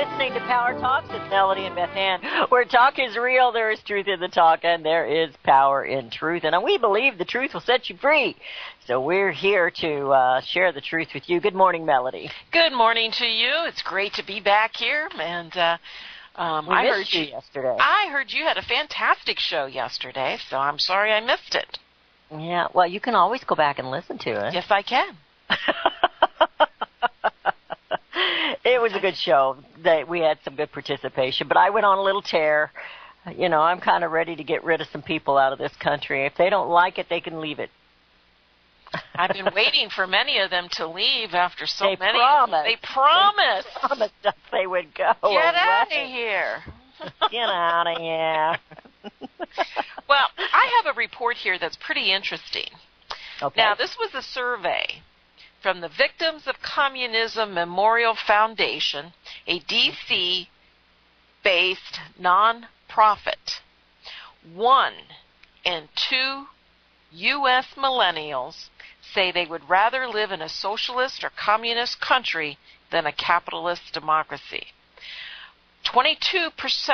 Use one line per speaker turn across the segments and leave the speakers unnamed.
listening to Power Talks with Melody and Beth Ann, where talk is real, there is truth in the talk, and there is power in truth. And we believe the truth will set you free. So we're here to share the truth with you. Good morning, Melody.
Good morning to you. It's great to be back here. And
I heard you yesterday.
I heard you had a fantastic show yesterday, so I'm sorry I missed it.
Yeah, well, you can always go back and listen to it.
Yes, I can.
It was a good show. We had some good participation, but I went on a little tear. You know, I'm kind of ready to get rid of some people out of this country. If they don't like it, they can leave it.
I've been waiting for many of them to leave after so
They
many.
Promised.
They promised.
They promised us they would go.
Get out of here.
Get out of here.
Well, I have a report here that's pretty interesting.
Okay.
Now, this was a survey from the Victims of Communism Memorial Foundation, a D.C.-based nonprofit. 1 in 2 U.S. millennials say they would rather live in a socialist or communist country than a capitalist democracy. 22%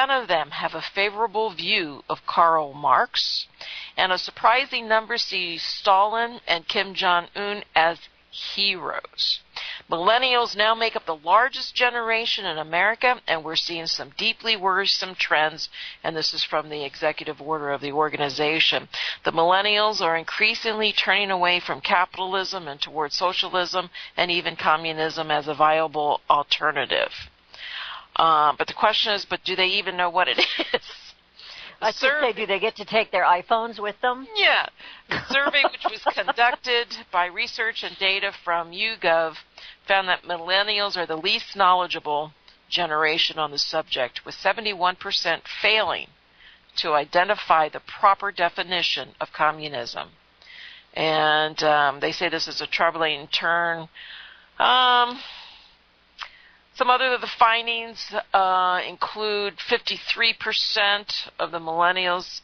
of them have a favorable view of Karl Marx, and a surprising number see Stalin and Kim Jong-un as heroes. Millennials now make up the largest generation in America, and we're seeing some deeply worrisome trends, and this is from the executive order of the organization. The millennials are increasingly turning away from capitalism and toward socialism and even communism as a viable alternative. But the question is, do they even know what it is?
I should say, do they get to take their iPhones with them?
Yeah. The survey, which was conducted by research and data from YouGov, found that millennials are the least knowledgeable generation on the subject, with 71% failing to identify the proper definition of communism. And they say this is a troubling turn. Some other of the findings include 53% of the millennials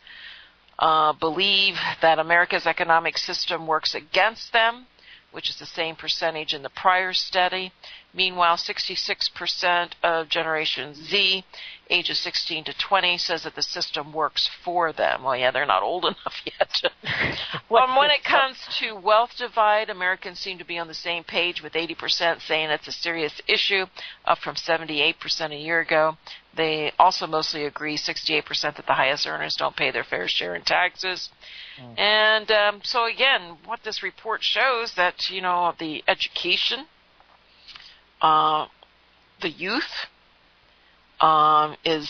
believe that America's economic system works against them, which is the same percentage in the prior study. Meanwhile, 66% of Generation Z, ages 16 to 20, says that the system works for them. Well, yeah, they're not old enough yet. When it comes to wealth divide, Americans seem to be on the same page, with 80% saying it's a serious issue, up from 78% a year ago. They also mostly agree, 68%, that the highest earners don't pay their fair share in taxes. And so, again, what this report shows that, you know, the education, the youth is,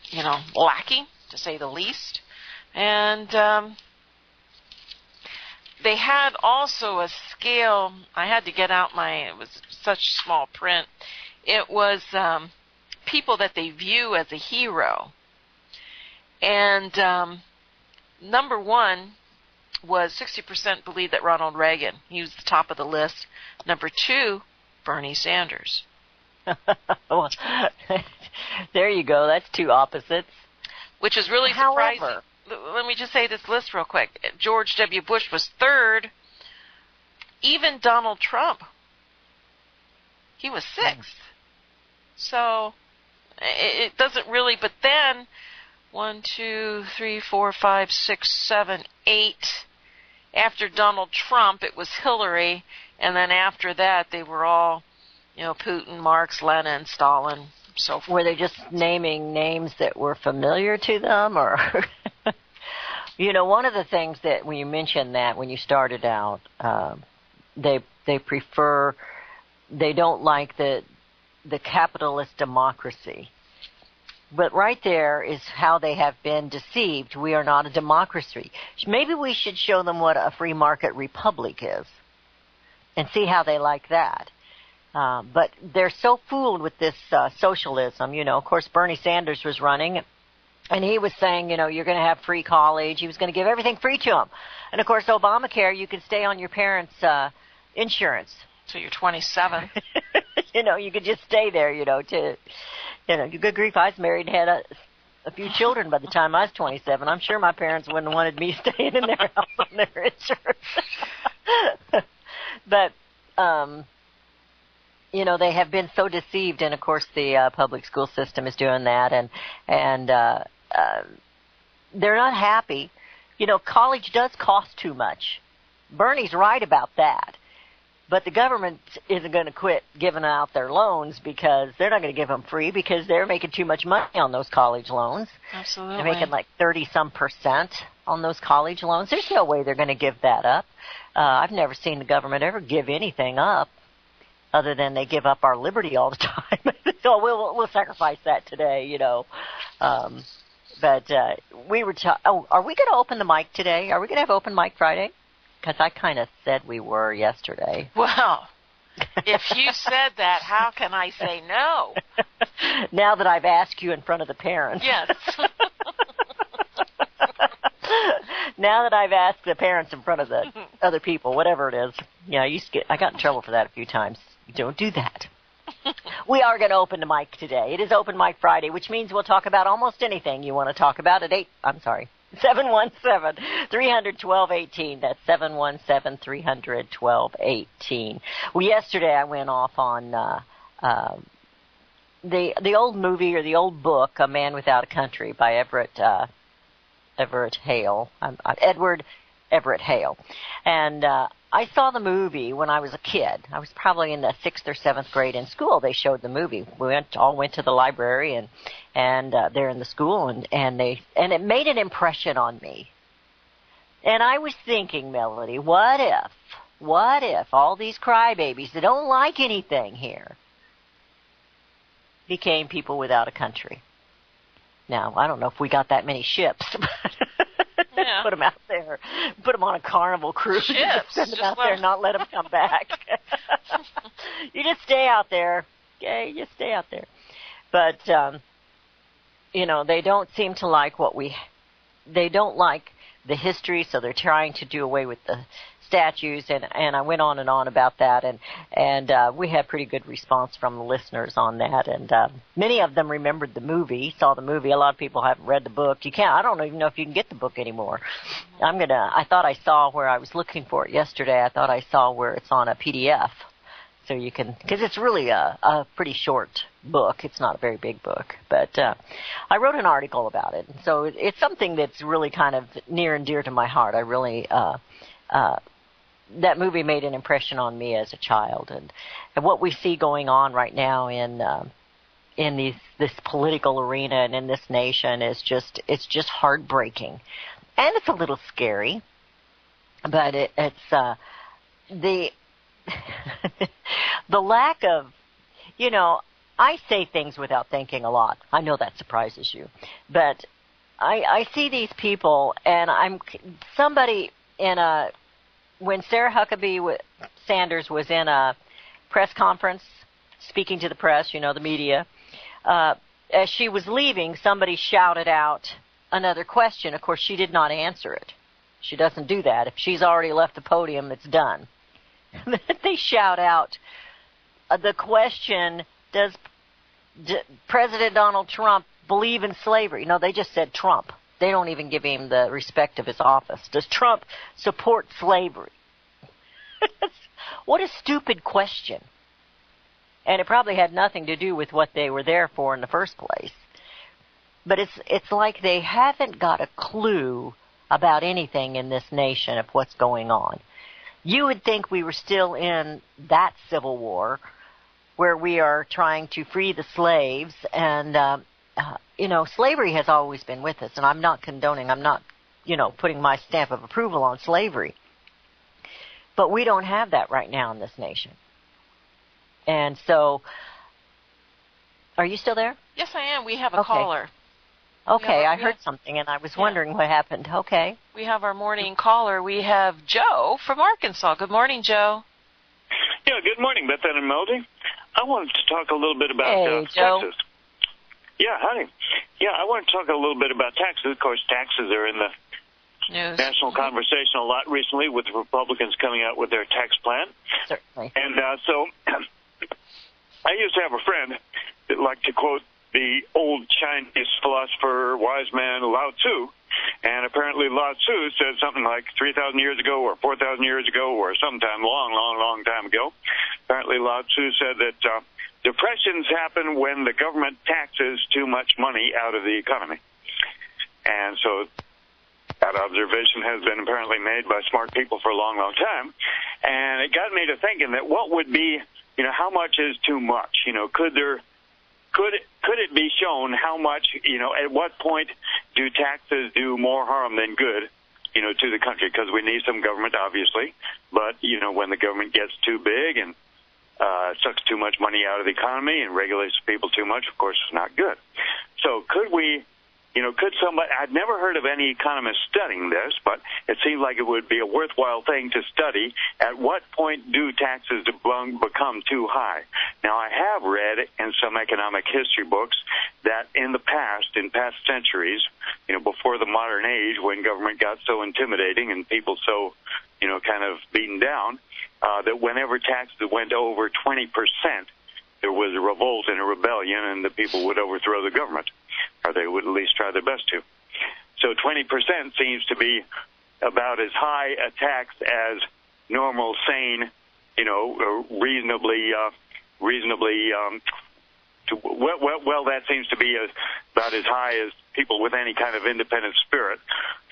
you know, lacking, to say the least. And they had also a scale. I had to get out it was such small print. It was people that they view as a hero. And number 1 was 60% believe that Ronald Reagan. He was the top of the list. Number 2, Bernie Sanders.
Well, there you go. That's two opposites.
Which is really surprising. Let me just say this list real quick. George W. Bush was 3rd. Even Donald Trump, he was 6th. So it doesn't really, but then 1, 2, 3, 4, 5, 6, 7, 8. After Donald Trump, it was Hillary, and then after that, they were all, you know, Putin, Marx, Lenin, Stalin, so forth. Were
they just naming names that were familiar to them, or? You know, one of the things that when you mentioned that when you started out, they don't like the capitalist democracy. But right there is how they have been deceived. We are not a democracy. Maybe we should show them what a free market republic is and see how they like that. But they're so fooled with this socialism. You know, of course, Bernie Sanders was running, and he was saying, you know, you're going to have free college. He was going to give everything free to them. And, of course, Obamacare, you could stay on your parents' insurance.
So you're 27.
You know, you could just stay there, you know, good grief, I was married and had a few children by the time I was 27. I'm sure my parents wouldn't have wanted me staying in their house on their insurance. But they have been so deceived, and of course the public school system is doing that, and they're not happy. College does cost too much. Bernie's right about that. But the government isn't going to quit giving out their loans because they're not going to give them free because they're making too much money on those college loans.
Absolutely.
They're making like 30-some% on those college loans. There's no way they're going to give that up. I've never seen the government ever give anything up other than they give up our liberty all the time. So we'll sacrifice that today, But we were are we going to open the mic today? Are we going to have open mic Friday? Because I kind of said we were yesterday.
Well, if you said that, how can I say no?
Now that I've asked you in front of the parents.
Yes.
Now that I've asked the parents in front of the other people, whatever it is. I got in trouble for that a few times. Don't do that. We are going to open the mic today. It is Open Mic Friday, which means we'll talk about almost anything you want to talk about at 717-300-1218. That's 717-300-1218. Well, yesterday I went off on the old movie or the old book, A Man Without a Country by Edward Everett Hale. And I saw the movie when I was a kid. I was probably in the 6th or 7th grade in school. They showed the movie. We all went to the library and they're in the school and it made an impression on me. And I was thinking, Melody, what if all these crybabies that don't like anything here became people without a country? Now, I don't know if we got that many ships, but
yeah.
Put them out there. Put them on a Carnival cruise.
Ships.
Send them out there and not let them come back. You just stay out there. Okay, just stay out there. But, they don't seem to like they don't like the history, so they're trying to do away with the statues, and I went on and on about that, and we had pretty good response from the listeners on that, and many of them remembered the movie, saw the movie. A lot of people haven't read the book. I don't even know if you can get the book anymore. I thought I saw where I was looking for it yesterday. I thought I saw where it's on a PDF, so you can, because it's really a pretty short book. It's not a very big book, but I wrote an article about it, so it's something that's really kind of near and dear to my heart. I really that movie made an impression on me as a child, and what we see going on right now in this political arena and in this nation is just heartbreaking, and it's a little scary, but it's the the lack of, I say things without thinking a lot. I know that surprises you, but I see these people, and when Sarah Huckabee Sanders was in a press conference speaking to the press, the media, as she was leaving, somebody shouted out another question. Of course, she did not answer it. She doesn't do that. If she's already left the podium, it's done. They shout out the question, does President Donald Trump believe in slavery? No, they just said Trump. They don't even give him the respect of his office. Does Trump support slavery? What a stupid question. And it probably had nothing to do with what they were there for in the first place. But it's like they haven't got a clue about anything in this nation of what's going on. You would think we were still in that Civil War where we are trying to free the slaves, and slavery has always been with us, and I'm not putting my stamp of approval on slavery. But we don't have that right now in this nation. And so, are you still there?
Yes, I am. We have a caller.
Okay, I heard something, and I was wondering what happened. Okay.
We have our morning caller. We have Joe from Arkansas. Good morning, Joe.
Yeah, good morning, Beth and Melody. I wanted to talk a little bit about
Joe.
taxes. Yeah, honey. Yeah, I want to talk a little bit about taxes. Of course, taxes are in the national conversation a lot recently, with the Republicans coming out with their tax plan.
Certainly.
And so I used to have a friend that liked to quote the old Chinese philosopher, wise man Lao Tzu, And apparently Lao Tzu said something like 3,000 years ago or 4,000 years ago or sometime long time ago. Apparently Lao Tzu said that depressions happen when the government taxes too much money out of the economy. And so that observation has been apparently made by smart people for a long time. And it got me to thinking that what would be, how much is too much? Could it be shown how much, at what point do taxes do more harm than good, to the country? Because we need some government, obviously. But, when the government gets too big and sucks too much money out of the economy and regulates people too much, of course, it's not good. So could we, could somebody, I'd never heard of any economist studying this, but it seems like it would be a worthwhile thing to study. At what point do taxes become too high? Now, I have read in some economic history books that in past centuries, before the modern age, when government got so intimidating and people so, kind of beaten down, that whenever taxes went over 20%, there was a revolt and a rebellion, and the people would overthrow the government, or they would at least try their best to. So 20% seems to be about as high a tax as normal, sane, reasonably. That seems to be about as high as people with any kind of independent spirit,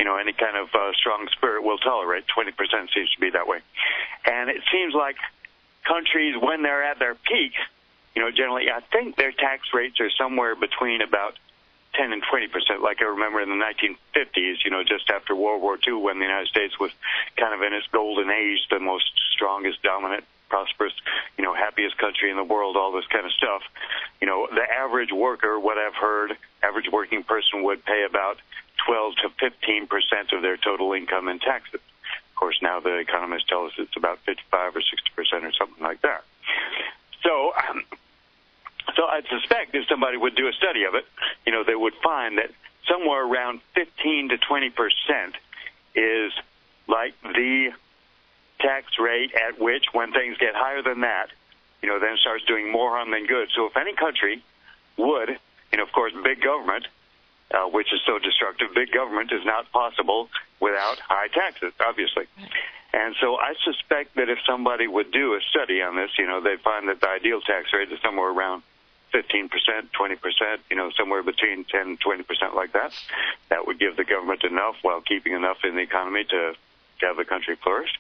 any kind of strong spirit will tolerate. 20% seems to be that way. And it seems like countries, when they're at their peak, generally, I think their tax rates are somewhere between about 10 and 20%, like I remember in the 1950s, just after World War II, when the United States was kind of in its golden age, the most strongest, dominant, prosperous, happiest country in the world, all this kind of stuff. The average worker, what I've heard, average working person would pay about 12 to 15% of their total income in taxes. Of course, now the economists tell us it's about 55 or 60% or something like that. So I suspect if somebody would do a study of it, they would find that somewhere around 15 to 20% is like the tax rate at which, when things get higher than that, then it starts doing more harm than good. So if any country would, of course, big government, which is so destructive, big government is not possible without high taxes, obviously. And so I suspect that if somebody would do a study on this, they'd find that the ideal tax rate is somewhere around 15%, 20%, somewhere between 10 and 20% like that. That would give the government enough while keeping enough in the economy to have the country flourish.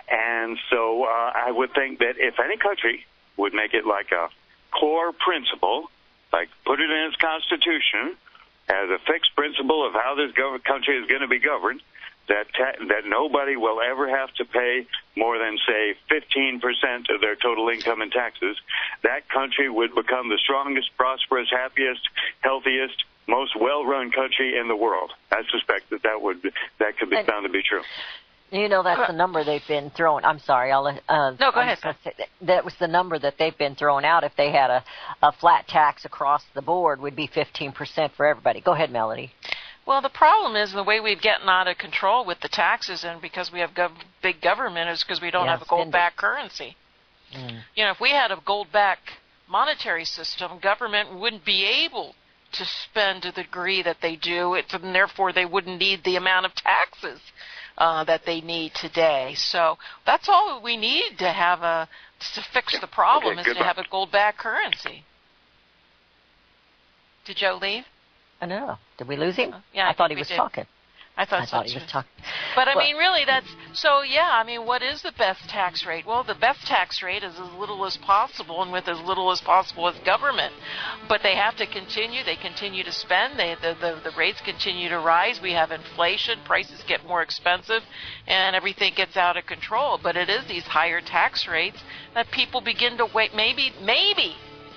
And so I would think that if any country would make it like a core principle, like put it in its constitution as a fixed principle of how this country is going to be governed, that nobody will ever have to pay more than, say, 15% of their total income in taxes, that country would become the strongest, prosperous, happiest, healthiest, most well-run country in the world. I suspect that could be found to be true.
That's the number they've been throwing. I'm sorry.
No, go ahead.
That was the number that they've been throwing out. If they had a flat tax across the board, would be 15% for everybody. Go ahead, Melody.
Well, the problem is the way we've gotten out of control with the taxes, and because we have big government, is because we don't have a gold-backed currency. If we had a gold-backed monetary system, government wouldn't be able to spend to the degree that they do, and therefore they wouldn't need the amount of taxes that they need today. So that's all we need to fix the problem, is to have a gold-backed currency. Did Joe leave?
I don't know. Did we lose him?
Yeah,
I thought he was talking.
I thought
he was talking.
But really, what is the best tax rate? Well, the best tax rate is as little as possible, and with as little as possible as government. But they have to continue. They continue to spend. The rates continue to rise. We have inflation. Prices get more expensive, and everything gets out of control. But it is these higher tax rates that people begin to wait. Maybe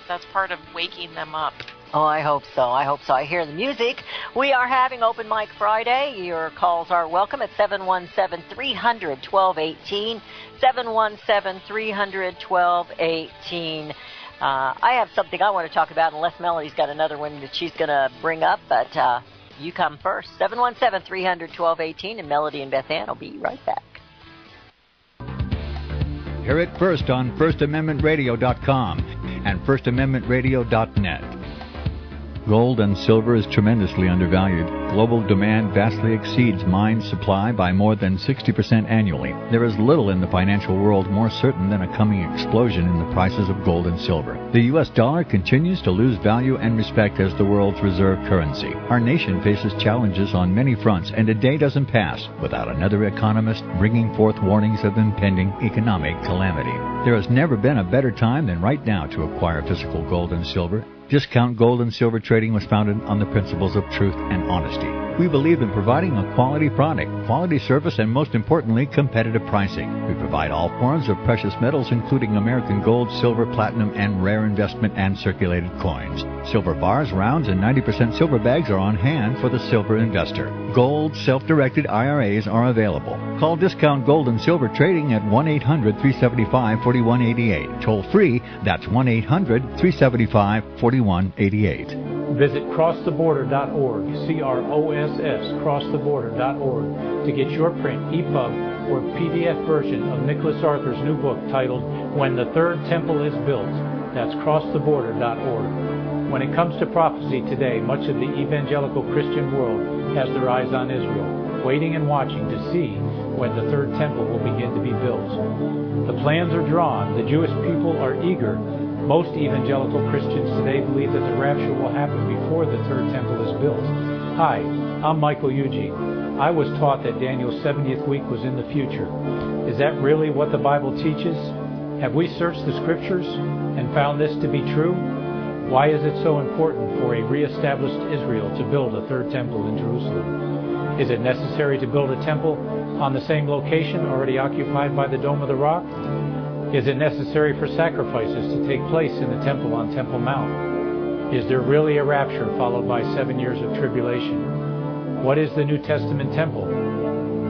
that's part of waking them up.
Oh, I hope so. I hear the music. We are having Open Mic Friday. Your calls are welcome at 717-300-1218, 717-300-1218. I have something I want to talk about, unless Melody's got another one that she's going to bring up, but you come first. 717-300-1218, and Melody and Beth Ann will be right back.
Hear it first on FirstAmendmentRadio.com and FirstAmendmentRadio.net. Gold and silver is tremendously undervalued. Global demand vastly exceeds mine supply by more than 60% annually. There is little in the financial world more certain than a coming explosion in the prices of gold and silver. The U.S. dollar continues to lose value and respect as the world's reserve currency. Our nation faces challenges on many fronts, and a day doesn't pass without another economist bringing forth warnings of impending economic calamity. There has never been a better time than right now to acquire physical gold and silver. Discount Gold and Silver Trading was founded on the principles of truth and honesty. We believe in providing a quality product, quality service, and most importantly, competitive pricing. We provide all forms of precious metals, including American gold, silver, platinum, and rare investment and circulated coins. Silver bars, rounds, and 90% silver bags are on hand for the silver investor. Gold self-directed IRAs are available. Call Discount Gold and Silver Trading at 1-800-375-4188. Toll free, that's 1-800-375-4188.
Visit crosstheborder.org, C-R-O-S-S, crosstheborder.org, to get your print, EPUB, or PDF version of Nicholas Arthur's new book titled When the Third Temple is Built. That's crosstheborder.org. When it comes to prophecy today, much of the evangelical Christian world has their eyes on Israel, waiting and watching to see when the third temple will begin to be built. The plans are drawn. The Jewish people are eager. Most evangelical Christians today believe that the rapture will happen before the third temple is built. Hi, I'm Michael Yuji. I was taught that Daniel's 70th week was in the future. Is that really what the Bible teaches? Have we searched the Scriptures and found this to be true? Why is it so important for a reestablished Israel to build a third temple in Jerusalem? Is it necessary to build a temple on the same location already occupied by the Dome of the Rock? Is it necessary for sacrifices to take place in the temple on Temple Mount? Is there really a rapture followed by 7 years of tribulation? What is the New Testament temple?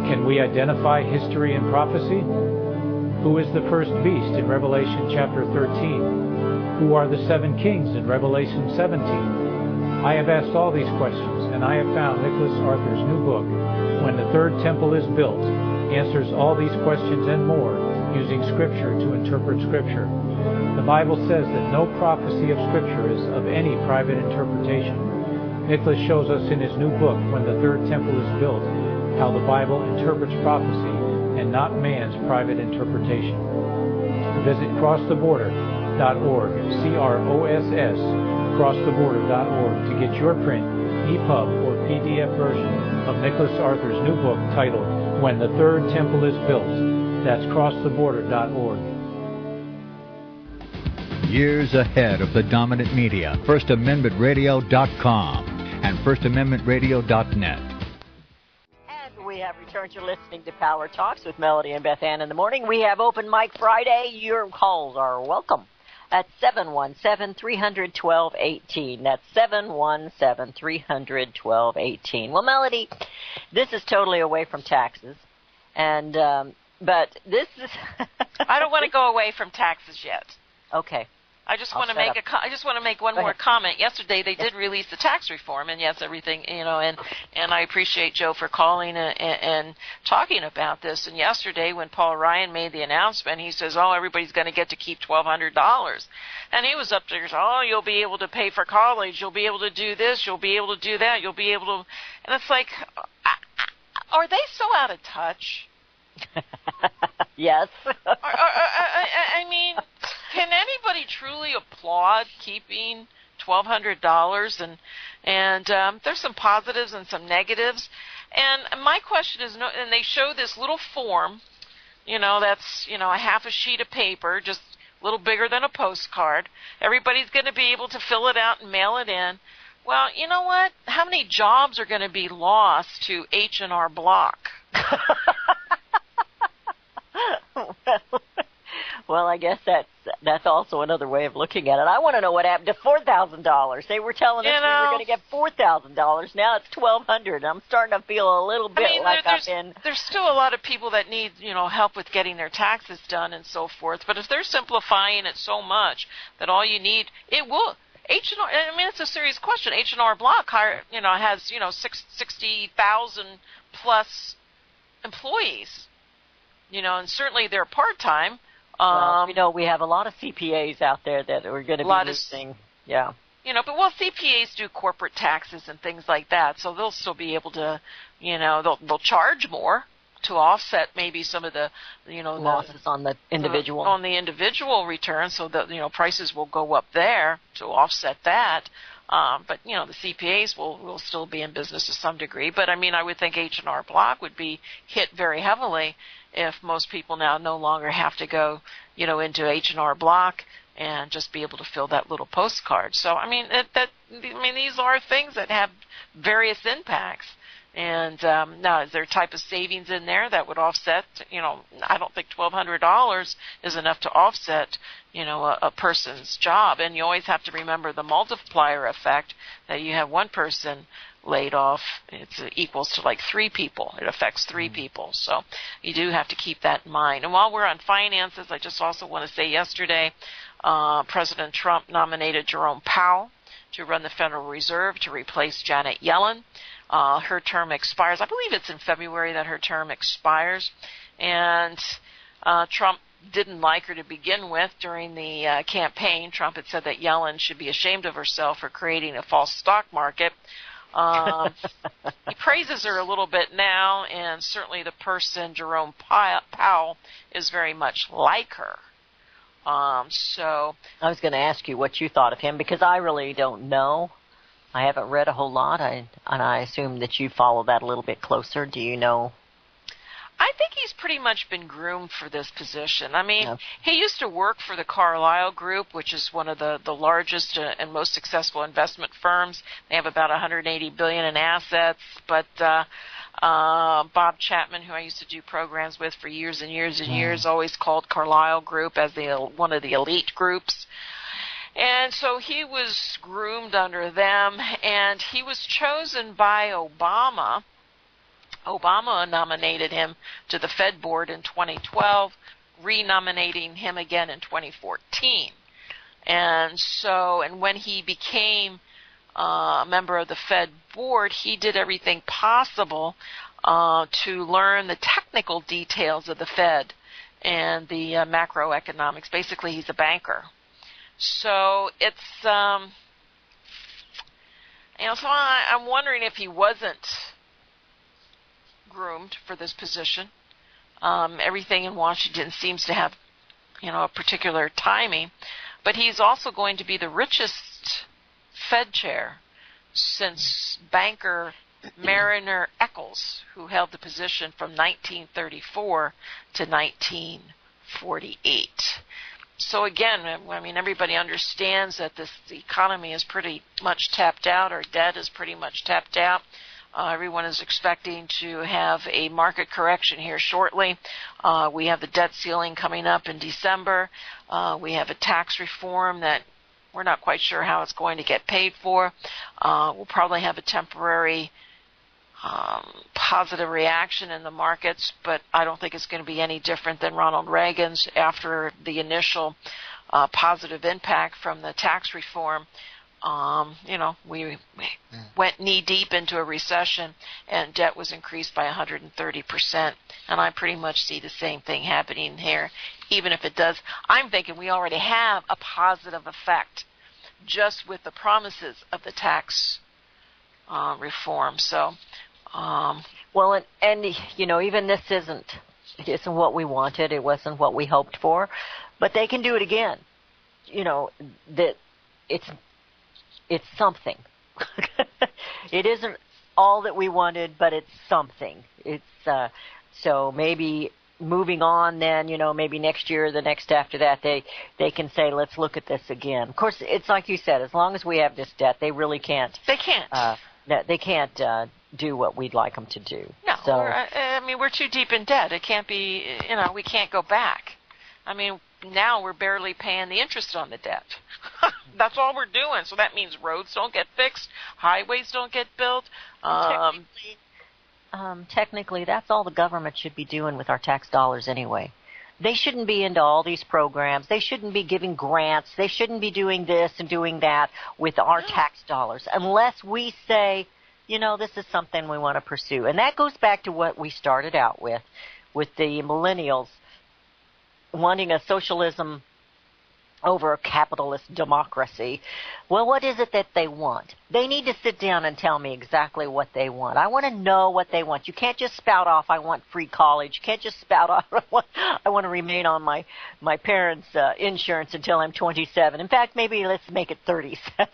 Can we identify history and prophecy? Who is the first beast in Revelation chapter 13? Who are the 7 kings in Revelation 17? I have asked all these questions, and I have found Nicholas Arthur's new book, When the Third Temple is Built, answers all these questions and more, using Scripture to interpret Scripture. The Bible says that no prophecy of Scripture is of any private interpretation. Nicholas shows us in his new book, When the Third Temple is Built, how the Bible interprets prophecy and not man's private interpretation. Visit crosstheborder.org, C-R-O-S-S, crosstheborder.org, to get your print, EPUB, or PDF version of Nicholas Arthur's new book titled When the Third Temple is Built. That's crosstheborder.org.
Years ahead of the dominant media, FirstAmendmentRadio.com and FirstAmendmentRadio.net.
And we have returned. You're listening to Power Talks with Melody and Beth Ann in the morning. We have Open Mic Friday. Your calls are welcome at 717-300-1218. That's 717-300-1218. Well, Melody, this is totally away from taxes. And but this is
I don't want to go away from taxes yet.
Okay.
I just want to make one more comment. Yesterday they did release the tax reform, and yes, everything, and I appreciate Joe for calling and talking about this. And yesterday when Paul Ryan made the announcement, he says, "Oh, everybody's going to get to keep $1,200," and he was up there, "Oh, you'll be able to pay for college, you'll be able to do this, you'll be able to do that, you'll be able to," and it's like, are they so out of touch?
Yes.
I mean, can anybody truly applaud keeping $1,200? And there's some positives and some negatives. And my question is, and they show this little form, that's a half a sheet of paper, just a little bigger than a postcard. Everybody's going to be able to fill it out and mail it in. Well, you know what? How many jobs are going to be lost to H&R Block?
Well, I guess that's also another way of looking at it. I want to know what happened to $4,000. They were telling us we were going to get $4,000. Now it's $1,200. I'm starting to feel a little bit
There's still a lot of people that need help with getting their taxes done and so forth. But if they're simplifying it so much that all you need, it will. H&R. I mean, it's a serious question. H&R Block has 60,000 plus employees. And certainly they're part-time.
Well, we have a lot of CPAs out there that are going to be listening. Yeah.
but CPAs do corporate taxes and things like that, so they'll still be able to, they'll charge more to offset maybe some of the,
losses on the individual
return, so that prices will go up there to offset that. But the CPAs will still be in business to some degree. But I would think H&R Block would be hit very heavily if most people now no longer have to go, into H&R Block and just be able to fill that little postcard. So these are things that have various impacts. And now, is there a type of savings in there that would offset? I don't think $1,200 is enough to offset, a person's job. And you always have to remember the multiplier effect, that you have one person laid off, it equals to like 3 people. It affects 3 people. So you do have to keep that in mind. And while we're on finances, I just also want to say yesterday, President Trump nominated Jerome Powell to run the Federal Reserve to replace Janet Yellen. Her term expires. I believe it's in February that her term expires. And Trump didn't like her to begin with during the campaign. Trump had said that Yellen should be ashamed of herself for creating a false stock market. He praises her a little bit now, and certainly the person, Jerome Powell, is very much like her. So
I was going to ask you what you thought of him, because I really don't know. I haven't read a whole lot, and I assume that you follow that a little bit closer. Do you know?
I think he's pretty much been groomed for this position.
Yeah.
He used to work for the Carlyle Group, which is one of the largest and most successful investment firms. They have about $180 billion in assets. But Bob Chapman, who I used to do programs with for years and years and years, always called Carlyle Group as one of the elite groups. And so he was groomed under them, and he was chosen by Obama. Obama nominated him to the Fed board in 2012, renominating him again in 2014. And when he became a member of the Fed board, he did everything possible to learn the technical details of the Fed and the macroeconomics. Basically, he's a banker. So it's, so I'm wondering if he wasn't groomed for this position. Everything in Washington seems to have, a particular timing. But he's also going to be the richest Fed chair since banker Mariner Eccles, who held the position from 1934 to 1948. So again, everybody understands that the economy is pretty much tapped out. Our debt is pretty much tapped out. Everyone is expecting to have a market correction here shortly. We have the debt ceiling coming up in December. We have a tax reform that we're not quite sure how it's going to get paid for. We'll probably have a temporary positive reaction in the markets, but I don't think it's going to be any different than Ronald Reagan's after the initial positive impact from the tax reform. We went knee-deep into a recession, and debt was increased by 130%. And I pretty much see the same thing happening here, even if it does. I'm thinking we already have a positive effect just with the promises of the tax reform. So,
well, and even this isn't what we wanted. It wasn't what we hoped for, but they can do it again. That it's something. It isn't all that we wanted, but it's something. It's so maybe moving on then, maybe next year or the next after that, they can say, let's look at this again. Of course, it's like you said, as long as we have this debt, they really can't.
They can't.
They can't do what we'd like them to do.
No,
so,
we're too deep in debt. It can't be, we can't go back. Now we're barely paying the interest on the debt. That's all we're doing. So that means roads don't get fixed, highways don't get built.
Technically, that's all the government should be doing with our tax dollars anyway. They shouldn't be into all these programs. They shouldn't be giving grants. They shouldn't be doing this and doing that with our tax dollars unless we say, this is something we want to pursue. And that goes back to what we started out with the millennials wanting a socialism over a capitalist democracy. Well, what is it that they want? They need to sit down and tell me exactly what they want. I want to know what they want. You can't just spout off, I want free college. You can't just spout off, I want to remain on my parents' insurance until I'm 27. In fact, maybe let's make it 37.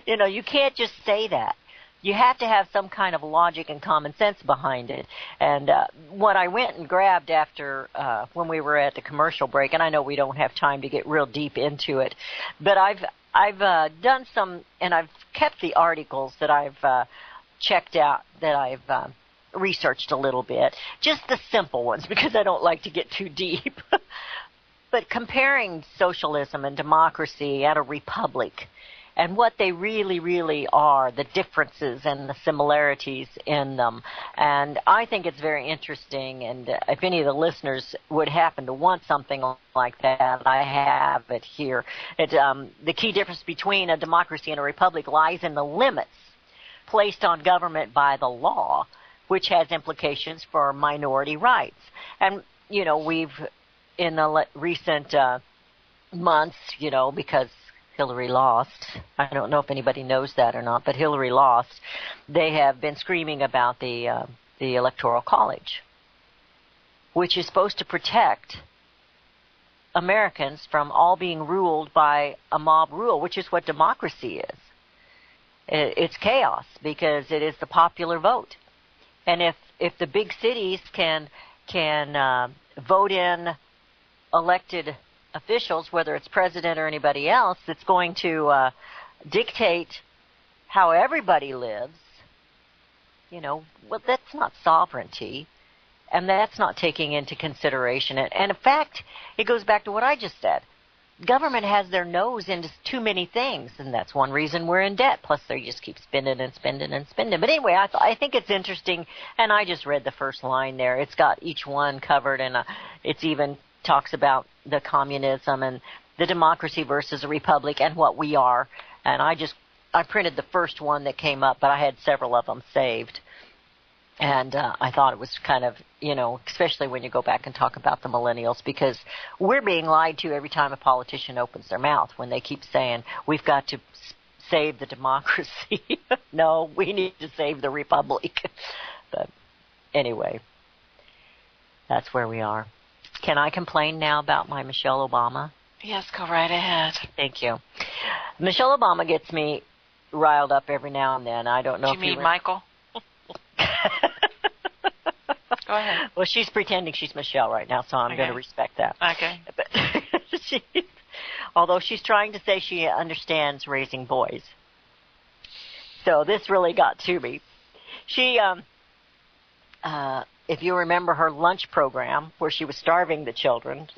You can't just say that. You have to have some kind of logic and common sense behind it. And what I went and grabbed after when we were at the commercial break, and I know we don't have time to get real deep into it, but I've done some, and I've kept the articles that I've checked out, that I've researched a little bit, just the simple ones because I don't like to get too deep. But comparing socialism and democracy and a republic, and what they really, really are, the differences and the similarities in them. And I think it's very interesting, and if any of the listeners would happen to want something like that, I have it here. The key difference between a democracy and a republic lies in the limits placed on government by the law, which has implications for minority rights. And, we've, in the recent months, because Hillary lost. I don't know if anybody knows that or not, but Hillary lost. They have been screaming about the Electoral College, which is supposed to protect Americans from all being ruled by a mob rule, which is what democracy is. It's chaos because it is the popular vote. And if the big cities can vote in elected officials, whether it's president or anybody else, that's going to dictate how everybody lives, that's not sovereignty, and that's not taking into consideration it. And in fact, it goes back to what I just said. Government has their nose into too many things, and that's one reason we're in debt. Plus, they just keep spending and spending and spending. But anyway, I think it's interesting, and I just read the first line there. It's got each one covered, and it's even talks about the communism and the democracy versus a republic and what we are. And I printed the first one that came up, but I had several of them saved. And I thought it was kind of, especially when you go back and talk about the millennials, because we're being lied to every time a politician opens their mouth when they keep saying, we've got to save the democracy. No, we need to save the republic. But anyway, that's where we are. Can I complain now about my Michelle Obama?
Yes, go right ahead.
Thank you. Michelle Obama gets me riled up every now and then. I don't know if you
mean Michael? Go ahead.
Well, she's pretending she's Michelle right now, so I'm going to respect that.
Okay.
But although she's trying to say she understands raising boys. So this really got to me. She, if you remember her lunch program where she was starving the children,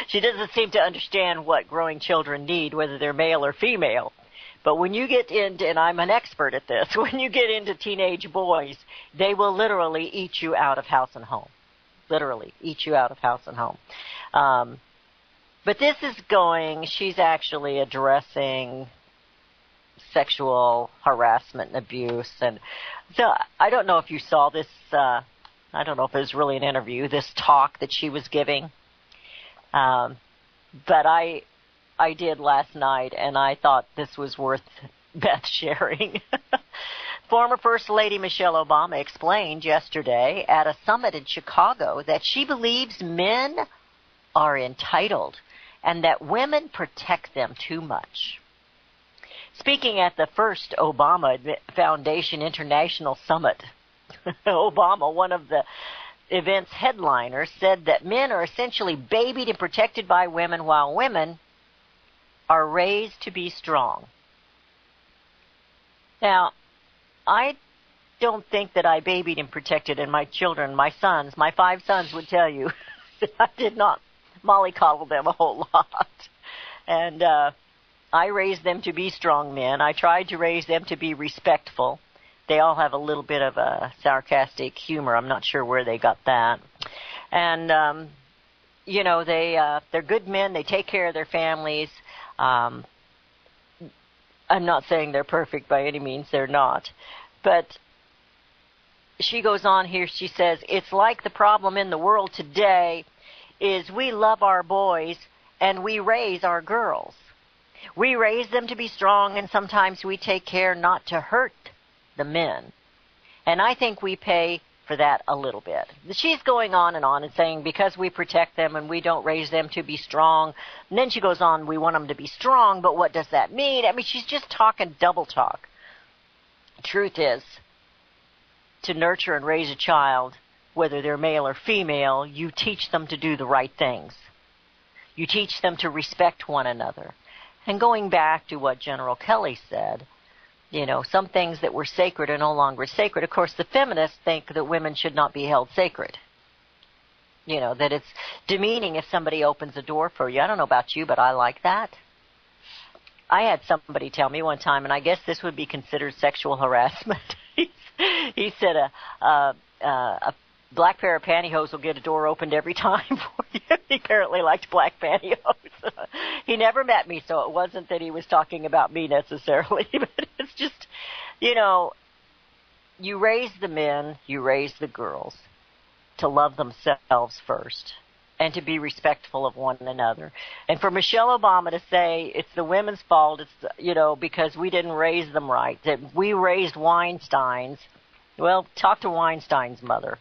she doesn't seem to understand what growing children need, whether they're male or female. But when you get into, and I'm an expert at this, when you get into teenage boys, they will literally eat you out of house and home. Literally eat you out of house and home. But this is she's actually addressing sexual harassment and abuse. And so I don't know if you saw this, I don't know if it was really an interview, this talk that she was giving. But I did last night, and I thought this was worth Beth sharing. Former First Lady Michelle Obama explained yesterday at a summit in Chicago that she believes men are entitled and that women protect them too much. Speaking at the first Obama Foundation International Summit, Obama, one of the event's headliners, said that men are essentially babied and protected by women while women are raised to be strong. Now, I don't think that I babied and protected, and my children, my 5 sons would tell you that I did not mollycoddle them a whole lot. And I raised them to be strong men. I tried to raise them to be respectful. They all have a little bit of a sarcastic humor. I'm not sure where they got that. And, they're good men. They take care of their families. I'm not saying they're perfect by any means. They're not. But she goes on here. She says, it's like the problem in the world today is we love our boys and we raise our girls. We raise them to be strong, and sometimes we take care not to hurt the men. And I think we pay for that a little bit. She's going on and saying because we protect them and we don't raise them to be strong. And then she goes on, we want them to be strong, but what does that mean? I mean, she's just talking double talk. Truth is, to nurture and raise a child, whether they're male or female, you teach them to do the right things. You teach them to respect one another. And going back to what General Kelly said, you know, some things that were sacred are no longer sacred. Of course, the feminists think that women should not be held sacred. You know, that it's demeaning if somebody opens a door for you. I don't know about you, but I like that. I had somebody tell me one time, and I guess this would be considered sexual harassment. He said a black pair of pantyhose will get a door opened every time for you. He apparently liked black pantyhose. He never met me, so it wasn't that he was talking about me necessarily, but it's just, you know, you raise the men, you raise the girls to love themselves first and to be respectful of one another. And for Michelle Obama to say it's the women's fault, it's, you know, because we didn't raise them right, that we raised Weinsteins, well, talk to Weinstein's mother.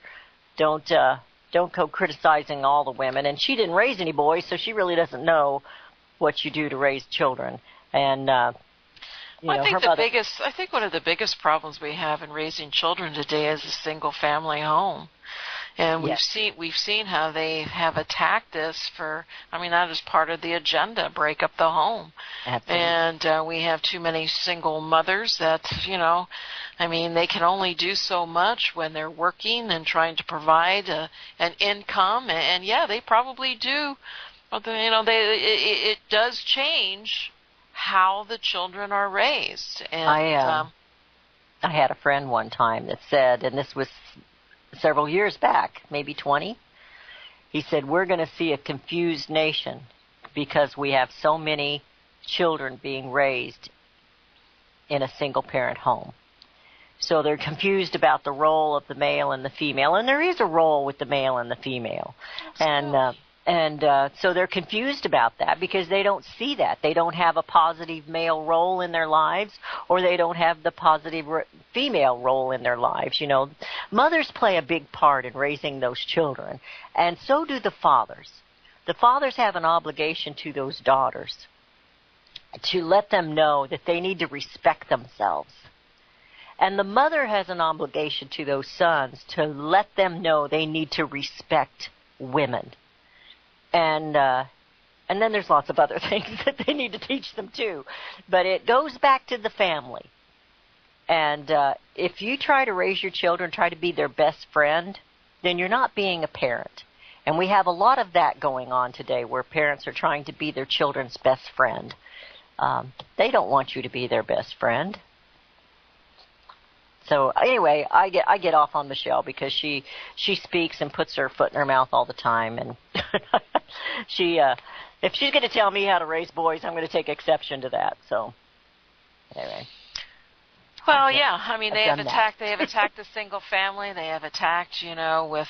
Don't go criticizing all the women. And she didn't raise any boys, so she really doesn't know what you do to raise children. And I think one of the biggest problems we have in raising children today is a single family home. And we've seen how they have attacked this that is part of the agenda, break up the home. Absolutely. And we have too many single mothers that, you know, I mean, they can only do so much when they're working and trying to provide an income. And yeah, they probably do. But, you know, it does change how the children are raised. And I had a friend one time that said, and this was several years back, maybe 20, he said, we're going to see a confused nation because we have so many children being raised in a single-parent home. So they're confused about the role of the male and the female, and there is a role with the male and the female. Absolutely. And so they're confused about that because they don't see that. They don't have a positive male role in their lives, or they don't have the positive female role in their lives. You know, mothers play a big part in raising those children, and so do the fathers. The fathers have an obligation to those daughters to let them know that they need to respect themselves. And the mother has an obligation to those sons to let them know they need to respect women. And then there's lots of other things that they need to teach them too. But it goes back to the family. And if you try to raise your children, try to be their best friend, then you're not being a parent. And we have a lot of that going on today where parents are trying to be their children's best friend. They don't want you to be their best friend. So anyway, I get off on Michelle because she speaks and puts her foot in her mouth all the time, and if she's going to tell me how to raise boys, I'm going to take exception to that. So anyway.
Well, yeah, I mean they have attacked the single family. They have attacked, you know, with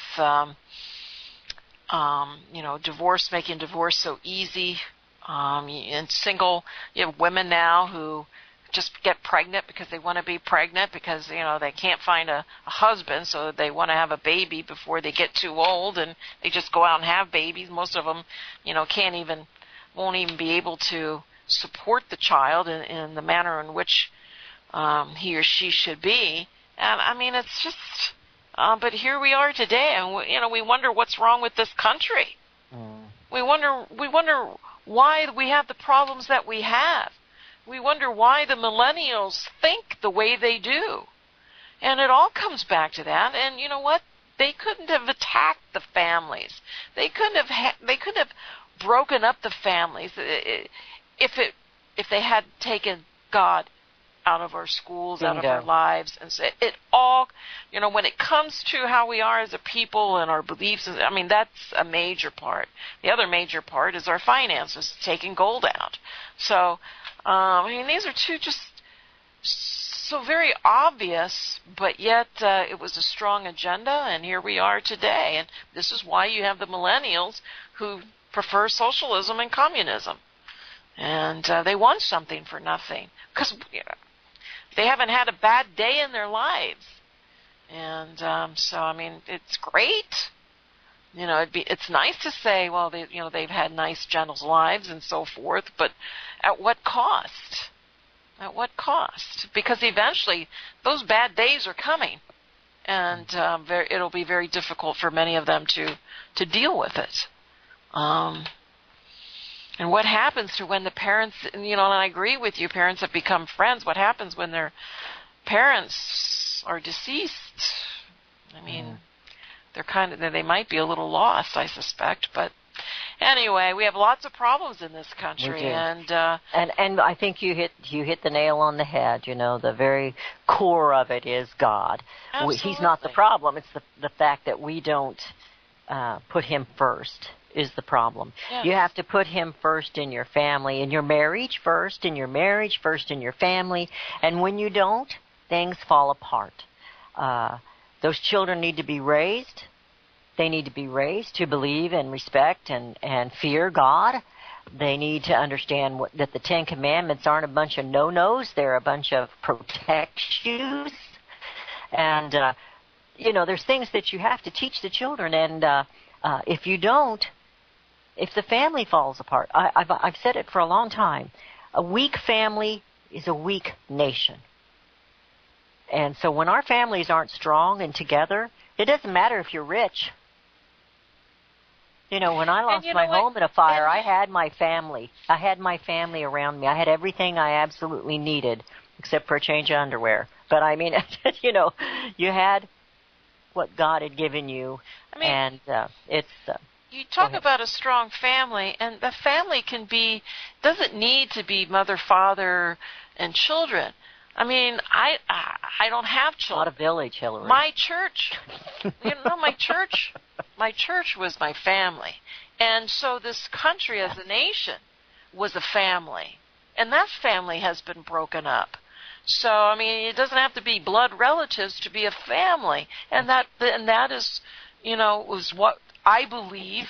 divorce, making divorce so easy. And you have women now who just get pregnant because they want to be pregnant because, you know, they can't find a husband, so they want to have a baby before they get too old, and they just go out and have babies. Most of them, you know, won't even be able to support the child in the manner in which he or she should be. And I mean, it's just, but here we are today, and you know, we wonder what's wrong with this country. We wonder why we have the problems that we have. We wonder why the millennials think the way they do. And it all comes back to that. And you know what? They couldn't have attacked the families. They couldn't have broken up the families if they had taken God out of our schools, out of our lives, and said it all, you know, when it comes to how we are as a people and our beliefs, I mean, that's a major part. The other major part is our finances, taking gold out. So, I mean, these are two just so very obvious, but yet it was a strong agenda, and here we are today. And this is why you have the millennials who prefer socialism and communism. And they want something for nothing because they haven't had a bad day in their lives. And so, I mean, it's great. It's nice to say, well, they've had nice, gentle lives and so forth, but at what cost? At what cost? Because eventually those bad days are coming, and it'll be very difficult for many of them to deal with it. And what happens to when the parents, and I agree with you, parents have become friends. What happens when their parents are deceased? I mean, they might be a little lost, I suspect. But anyway, we have lots of problems in this country, and
I think you hit the nail on the head. The very core of it is God.
Absolutely.
He's not the problem. It's the fact that we don't put Him first is the problem.
Yes.
You have to put Him first in your family, in your marriage first, in your family, and when you don't, things fall apart. Those children need to be raised. They need to be raised to believe and respect and fear God. They need to understand that the Ten Commandments aren't a bunch of no-nos. They're a bunch of protections. And, there's things that you have to teach the children. And if you don't, if the family falls apart, I've said it for a long time, a weak family is a weak nation. And so when our families aren't strong and together, it doesn't matter if you're rich. When I lost my home in a fire, I had my family. I had my family around me. I had everything I absolutely needed, except for a change of underwear. But I mean, you had what God had given you, and it's...
You talk about a strong family, and the family doesn't need to be mother, father, and children. I mean, I don't have children.
Not a village, Hillary.
My church, my church was my family. And so this country as a nation was a family. And that family has been broken up. So, I mean, it doesn't have to be blood relatives to be a family. And that is, was what I believe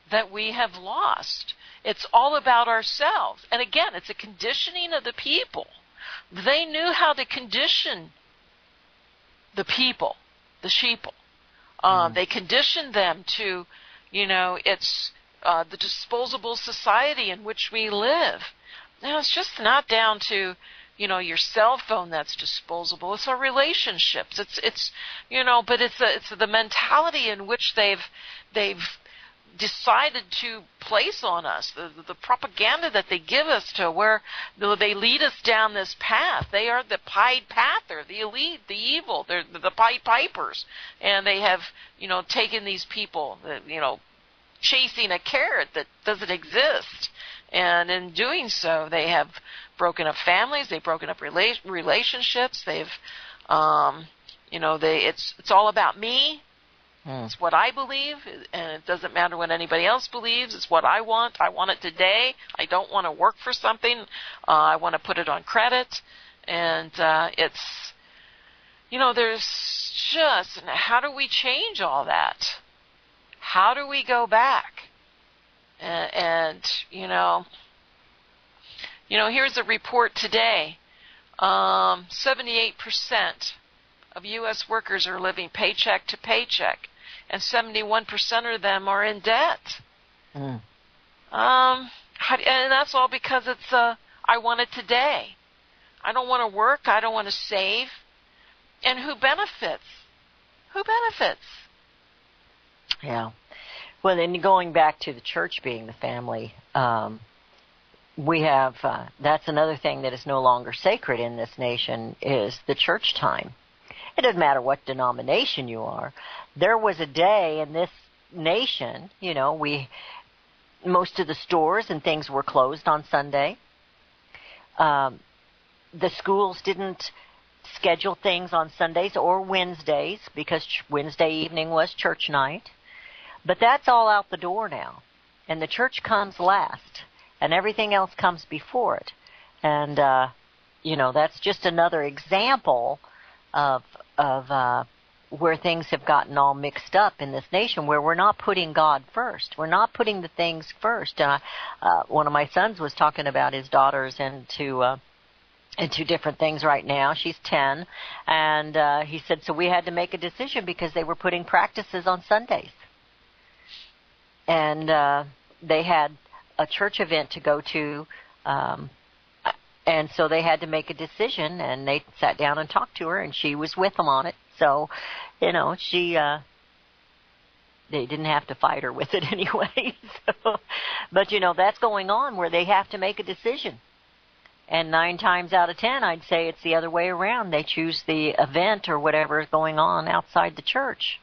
that we have lost. It's all about ourselves. And again, it's a conditioning of the people. They knew how to condition the people, the sheeple. They conditioned them to, it's the disposable society in which we live. Now, it's just not down to, your cell phone that's disposable. It's our relationships. It's but it's the mentality in which they've decided to place on us, the propaganda that they give us to where they lead us down this path. They are the Pied Panther, the elite, the evil. They're the Pied Pipers. And they have, taken these people, chasing a carrot that doesn't exist. And in doing so, they have broken up families, they've broken up relationships, they've, it's all about me. It's what I believe, and it doesn't matter what anybody else believes. It's what I want. I want it today. I don't want to work for something. I want to put it on credit. And it's, there's just, how do we change all that? How do we go back? And here's a report today. 78% of U.S. workers are living paycheck to paycheck, and 71% of them are in debt. And that's all because it's I want it today. I don't want to work. I don't want to save. And who benefits? Who benefits?
Yeah. Well, then going back to the church being the family, we have, that's another thing that is no longer sacred in this nation is the church time. It doesn't matter what denomination you are. There was a day in this nation, most of the stores and things were closed on Sunday. The schools didn't schedule things on Sundays or Wednesdays because Wednesday evening was church night. But that's all out the door now. And the church comes last. And everything else comes before it. And, that's just another example of where things have gotten all mixed up in this nation, where we're not putting God first. We're not putting the things first. One of my sons was talking about his daughters into different things right now. She's 10, and he said, so we had to make a decision because they were putting practices on Sundays. And they had a church event to go to, and so they had to make a decision, and they sat down and talked to her, and she was with them on it. So, they didn't have to fight her with it anyway. So, but, that's going on where they have to make a decision. And 9 times out of 10, I'd say it's the other way around. They choose the event or whatever is going on outside the church.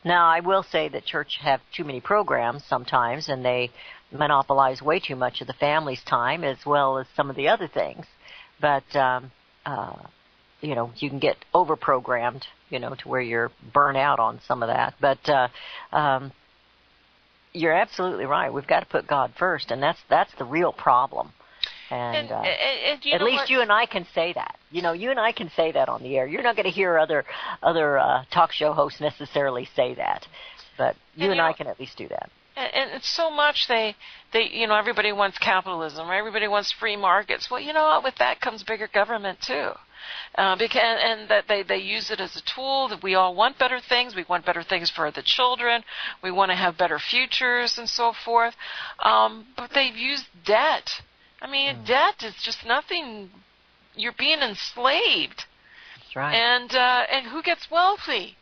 Now, I will say that church have too many programs sometimes, and they monopolize way too much of the family's time as well as some of the other things. But, you can get over-programmed, to where you're burnt out on some of that. But you're absolutely right. We've got to put God first, and that's the real problem. And at least you and I can say that. You and I can say that on the air. You're not going to hear other talk show hosts necessarily say that, but you and I can at least do that.
And it's so much they everybody wants capitalism, everybody wants free markets. Well, with that comes bigger government too, and that they use it as a tool. That we all want better things. We want better things for the children. We want to have better futures and so forth. But they've used debt. Debt is just nothing. You're being enslaved.
That's right.
And who gets wealthy?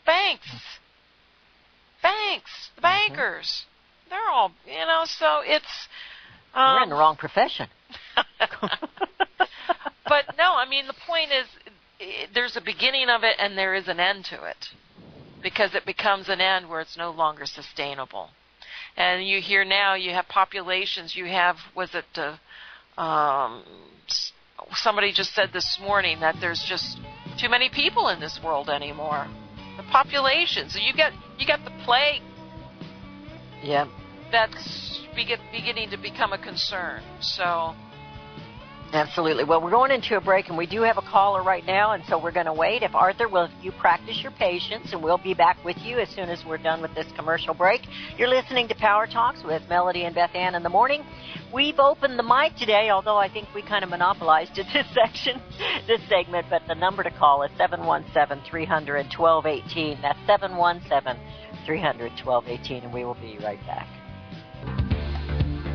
Banks. The bankers. They're all, so it's...
we're in the wrong profession.
But no, the point is there's a beginning of it and there is an end to it. Because it becomes an end where it's no longer sustainable. And you hear now, you have populations, somebody just said this morning that there's just too many people in this world anymore. The population. So you got the plague.
Yeah.
That's beginning to become a concern. So.
Absolutely. Well, we're going into a break, and we do have a caller right now, and so we're going to wait. If Arthur, will you practice your patience, and we'll be back with you as soon as we're done with this commercial break. You're listening to Power Talks with Melody and Beth Ann in the morning. We've opened the mic today, although I think we kind of monopolized it this segment, but the number to call is 717-300-1218. That's 717-300-1218, and we will be right back.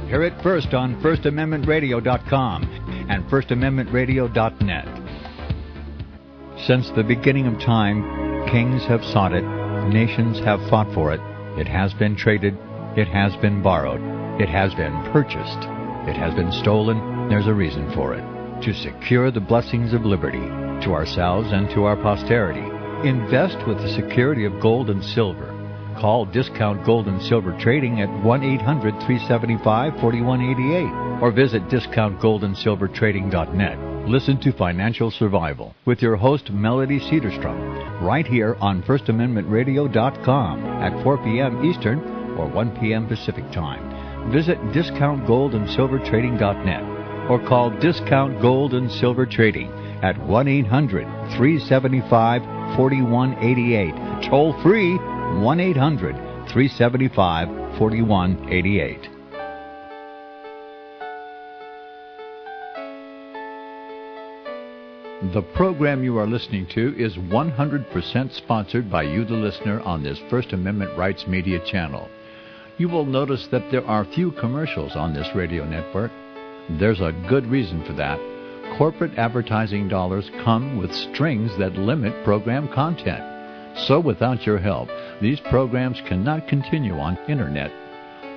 Hear it first on FirstAmendmentRadio.com and FirstAmendmentRadio.net. Since the beginning of time, kings have sought it, nations have fought for it. It has been traded, it has been borrowed, it has been purchased, it has been stolen. There's a reason for it. To secure the blessings of liberty to ourselves and to our posterity. Invest with the security of gold and silver. Call Discount Gold and Silver Trading at 1-800-375-4188 or visit discountgoldandsilvertrading.net. Listen to Financial Survival with your host Melody Cedarstrom right here on FirstAmendmentRadio.com at 4 p.m. Eastern or 1 p.m. Pacific Time. Visit discountgoldandsilvertrading.net or call Discount Gold and Silver Trading at 1-800-375-4188. Toll free 1-800-375-4188. The program you are listening to is 100% sponsored by you, the listener, on this First Amendment Rights Media channel. You will notice that there are few commercials on this radio network. There's a good reason for that. Corporate advertising dollars come with strings that limit program content. So without your help, these programs cannot continue on Internet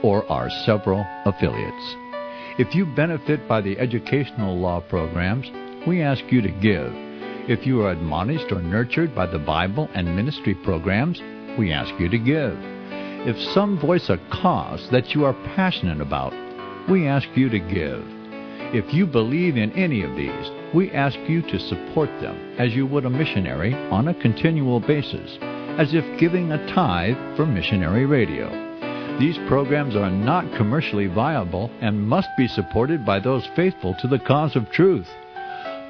or our several affiliates. If you benefit by the educational law programs, we ask you to give. If you are admonished or nurtured by the Bible and ministry programs, we ask you to give. If some voice a cause that you are passionate about, we ask you to give. If you believe in any of these, we ask you to support them as you would a missionary on a continual basis, as if giving a tithe for missionary radio. These programs are not commercially viable and must be supported by those faithful to the cause of truth.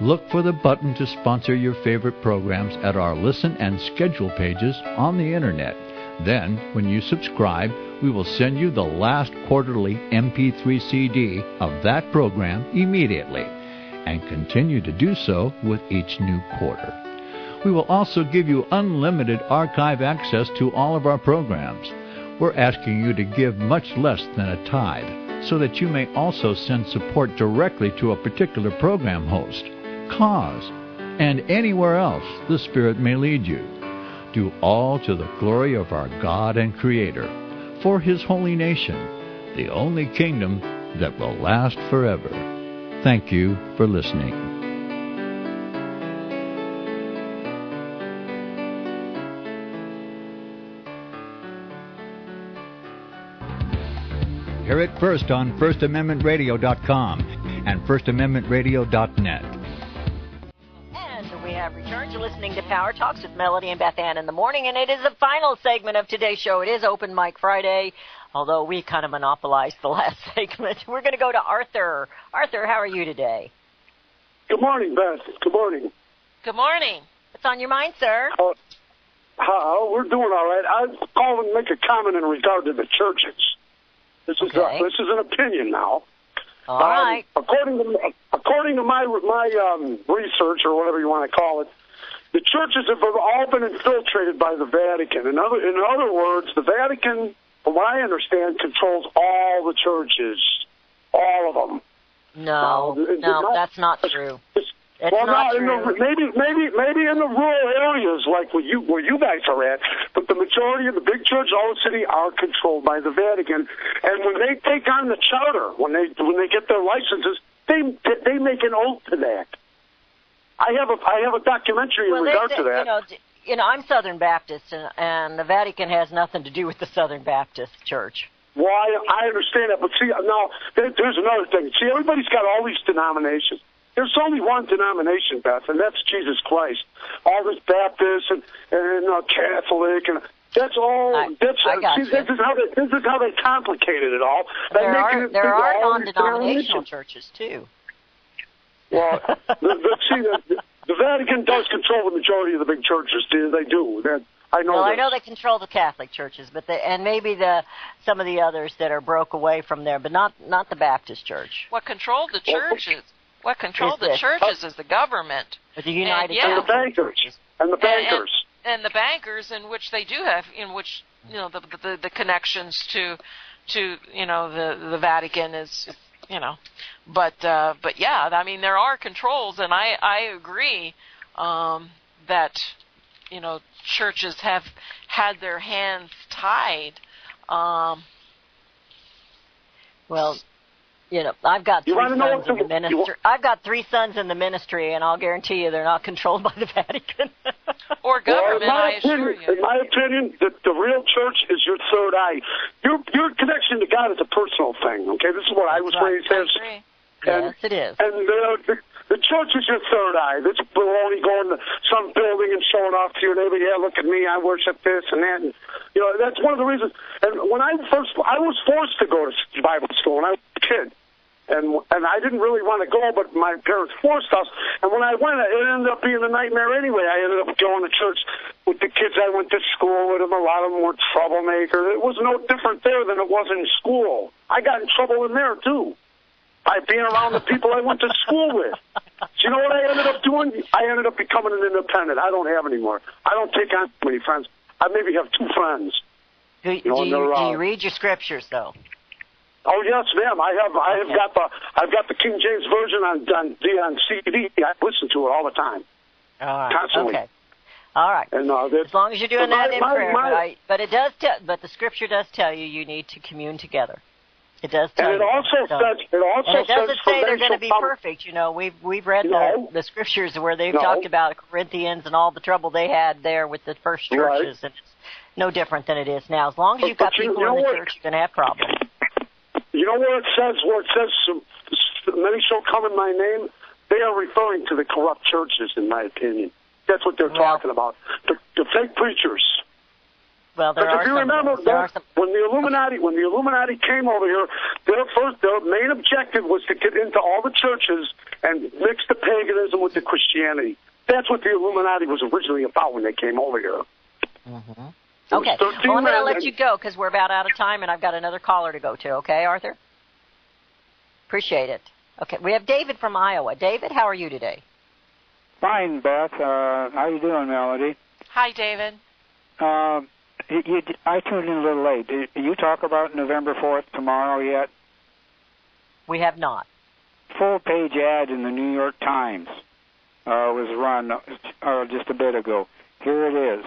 Look for the button to sponsor your favorite programs at our listen and schedule pages on the Internet. Then, when you subscribe, we will send you the last quarterly MP3 CD of that program immediately, and continue to do so with each new quarter. We will also give you unlimited archive access to all of our programs. We're asking you to give much less than a tithe, so that you may also send support directly to a particular program host, cause, and anywhere else the Spirit may lead you. Do all to the glory of our God and Creator, for His holy nation, the only kingdom that will last forever. Thank you for listening. Hear it first on FirstAmendmentRadio.com and FirstAmendmentRadio.net.
And we have returned to listening to Power Talks with Melody and Beth Ann in the morning, and it is the final segment of today's show. It is Open Mic Friday, although we kind of monopolized the last segment. We're going to go to Arthur. Arthur, how are you today?
Good morning, Beth. Good morning.
Good morning.
What's on your mind, sir?
We're doing all right. I called and make a comment in regard to the churches. This is an opinion now.
All right.
According to my research, or whatever you want to call it, the churches have all been infiltrated by the Vatican. In other words, the Vatican, from what I understand, controls all the churches, all of them.
No, that's not true. It's not true.
Maybe in the rural areas like where you guys are at, but the majority of the big churches, all the city, are controlled by the Vatican. And when they take on the charter, when they get their licenses, they make an oath to that. I have a documentary in regard to that.
You know, I'm Southern Baptist, and the Vatican has nothing to do with the Southern Baptist Church.
Well, I understand that, but see, now there's another thing. See, everybody's got all these denominations. There's only one denomination, Beth, and that's Jesus Christ. All this Baptist and Catholic, and that's all. This is how they complicated it all.
There are non-denominational churches too.
Well, the Vatican does control the majority of the big churches. They do. I know. Well,
I know they control the Catholic churches, but and maybe some of the others that are broke away from there, but not the Baptist Church.
What controlled the churches? What controlled the churches is the government.
The United
States. And the bankers. And the bankers.
And the bankers, in which they do have, in which, the connections to the Vatican is, but yeah, I mean, there are controls, and I agree that, churches have had their hands tied.
Well, I've got three sons in the ministry. I've got 3 sons in the ministry, and I'll guarantee you they're not controlled by the Vatican.
Or government,
In my opinion, the real church is your third eye. Your connection to God is a personal thing, okay? This is what I was raised as.
Yes, it is.
And the church is your third eye. This baloney going to some building and showing off to your neighbor, yeah, look at me, I worship this and that. And, that's one of the reasons. And when I was forced to go to Bible school when I was a kid. And I didn't really want to go, but my parents forced us. And when I went, it ended up being a nightmare anyway. I ended up going to church with the kids I went to school with them. A lot of them were troublemakers. It was no different there than it was in school. I got in trouble in there, too, by being around the people I went to school with. So you know what I ended up doing? I ended up becoming an independent. I don't have any more. I don't take on many friends. I maybe have 2 friends.
Do you read your scriptures, though?
Oh yes, ma'am. I've got the King James version on CD. I listen to it all the time.
All right.
Constantly.
Okay. All right.
And,
as long as you're doing that in prayer, but it does. But the Scripture does tell you need to commune together. It does tell you.
And it
doesn't say they're going to be perfect. We've read the Scriptures where they've talked about Corinthians and all the trouble they had there with the first churches, and it's no different than it is now. As long as you've got people in the church, you're going to have problems.
You know where it says many shall come in my name? They are referring to the corrupt churches, in my opinion. That's what they're talking about. The fake preachers.
Well, there are
if you remember, when the Illuminati came over here, their main objective was to get into all the churches and mix the paganism with the Christianity. That's what the Illuminati was originally about when they came over here.
Mm-hmm. Okay. Well, I'm going to let you go because we're about out of time, and I've got another caller to go to. Okay, Arthur? Appreciate it. Okay, we have David from Iowa. David, how are you today?
Fine, Beth. How you doing, Melody?
Hi, David.
I tuned in a little late. Did you talk about November 4th tomorrow yet?
We have not.
Full-page ad in the New York Times was run just a bit ago. Here it is.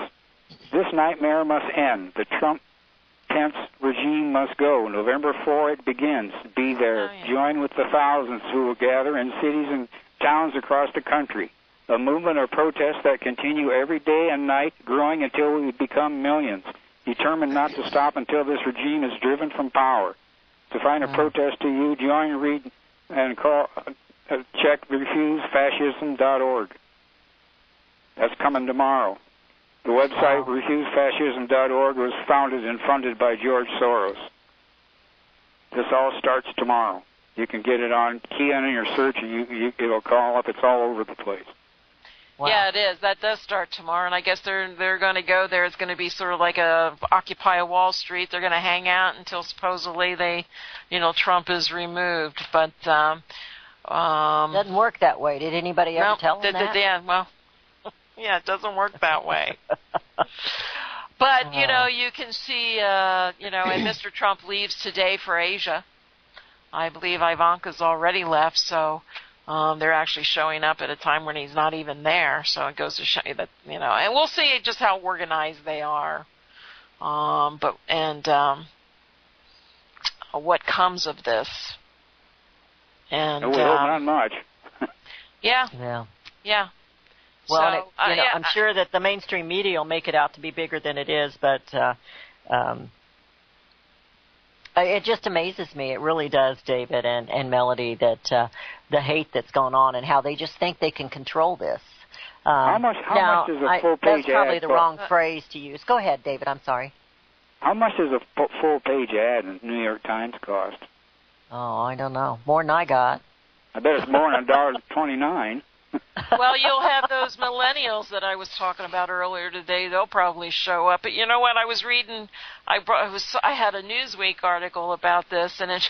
This nightmare must end. The Trump-Pence regime must go. November 4 it begins. Be there. Oh, yeah. Join with the thousands who will gather in cities and towns across the country. A movement of protests that continue every day and night, growing until we become millions, determined not to stop until this regime is driven from power. To find a protest to you, join, read, and call, check refusefascism.org. That's coming tomorrow. The website refusefascism.org was founded and funded by George Soros. This all starts tomorrow. You can get it on, key in your search, and it'll call up. It's all over the place.
Wow. Yeah, it is. That does start tomorrow, and I guess they're going to go there. It's going to be sort of like a Occupy Wall Street. They're going to hang out until supposedly Trump is removed. But
doesn't work that way. Did anybody ever tell them that?
Yeah, well, yeah, it doesn't work that way. But you can see, and Mr. Trump leaves today for Asia. I believe Ivanka's already left, so. They're actually showing up at a time when he's not even there, so it goes to show you that, and we'll see just how organized they are. What comes of this. And
not much.
Yeah.
Well, so, I'm sure that the mainstream media will make it out to be bigger than it is, but it just amazes me. It really does, David and Melody, that the hate that's going on and how they just think they can control this.
How much is a full-page ad?
That's probably the wrong phrase to use. Go ahead, David. I'm sorry.
How much does a full-page ad in the New York Times cost?
Oh, I don't know. More than I got.
I bet it's more than $1.29.
Well, you'll have those millennials that I was talking about earlier today. They'll probably show up. But you know what? I was reading. I had a Newsweek article about this, and it,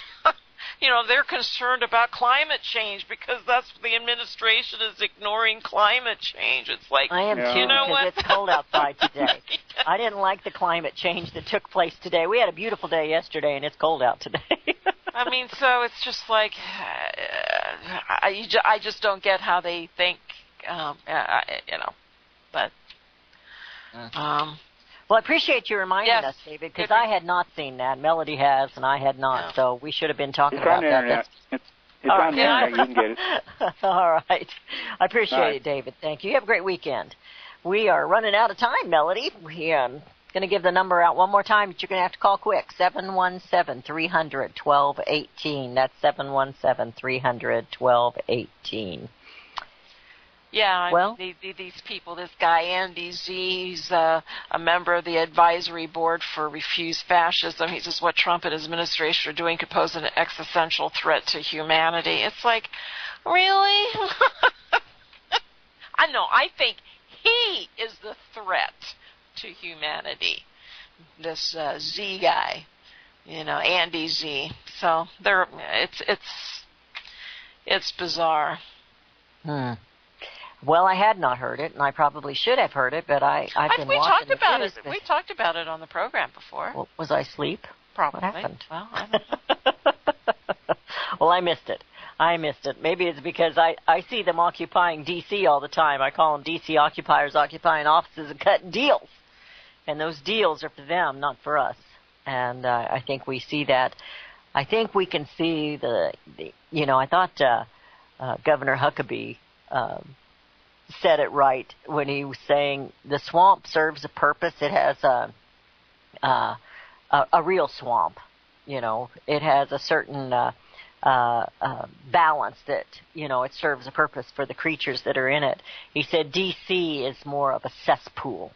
they're concerned about climate change because the administration is ignoring climate change. It's like
I am too, because it's cold outside today. I didn't like the climate change that took place today. We had a beautiful day yesterday, and it's cold out today.
I mean, so it's just like I just don't get how they think, but.
Well, I appreciate you reminding us, David, because I had not seen that. Melody has, and I had not, so we should have been talking about that.
It's on the internet. You can get it.
All right. I appreciate it, David. Thank you. You have a great weekend. We are running out of time, Melody. We going to give the number out one more time, but you're going to have to call quick. 717-300-1218. That's 717-300-1218.
Yeah,
well,
these people, this guy, Andy Z, he's a member of the advisory board for Refuse Fascism. He says what Trump and his administration are doing could pose an existential threat to humanity. It's like, really? I think he is the threat to humanity. This Z guy, Andy Z. So it's bizarre.
Well, I had not heard it, and I probably should have heard it, but I've been watching the news.
We talked about it on the program before.
Well, was I asleep?
Probably.
What happened?
Well, I don't know.
Well, I missed it. Maybe it's because I see them occupying D.C. all the time. I call them D.C. occupiers occupying offices and cutting deals. And those deals are for them, not for us. And I think we see that. I think we can see I thought Governor Huckabee said it right when he was saying the swamp serves a purpose. It has a real swamp. It has a certain balance that, it serves a purpose for the creatures that are in it. He said D.C. is more of a cesspool.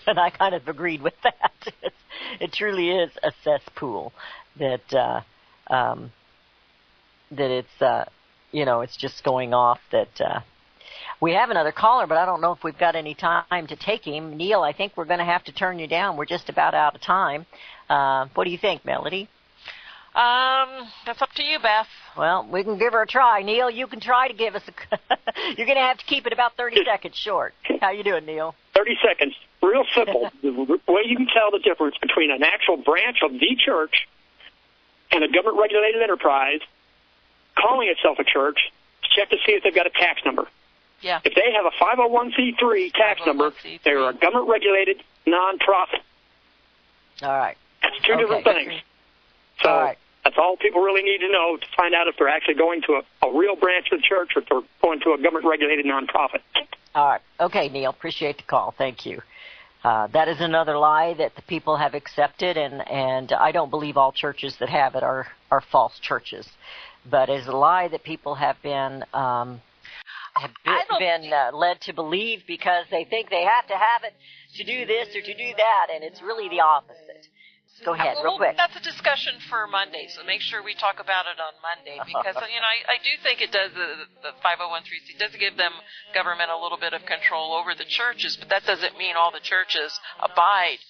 And I kind of agreed with that. It truly is a cesspool that it's it's just going off. That we have another caller, but I don't know if we've got any time to take him. Neil, I think we're going to have to turn you down. We're just about out of time. What do you think, Melody?
That's up to you, Beth.
Well, we can give her a try. Neil, you can try to give us You're going to have to keep it about 30 seconds short. How you doing, Neil?
30 seconds. Real simple. The way you can tell the difference between an actual branch of the church and a government-regulated enterprise calling itself a church is check to see if they've got a tax number.
Yeah.
If they have a 501c3 tax number, they're a government-regulated nonprofit.
All right.
That's two different things. So
all right.
That's all people really need to know to find out if they're actually going to a real branch of the church or if they're going to a government-regulated nonprofit.
All right. Okay, Neil. Appreciate the call. Thank you. That is another lie that the people have accepted, and I don't believe all churches that have it are false churches. But it's a lie that people have been led to believe because they think they have to have it to do this or to do that, and it's really the opposite. Go ahead, real quick.
That's a discussion for Monday, so make sure we talk about it on Monday because, I do think it does, the 501c3 does give them government a little bit of control over the churches, but that doesn't mean all the churches abide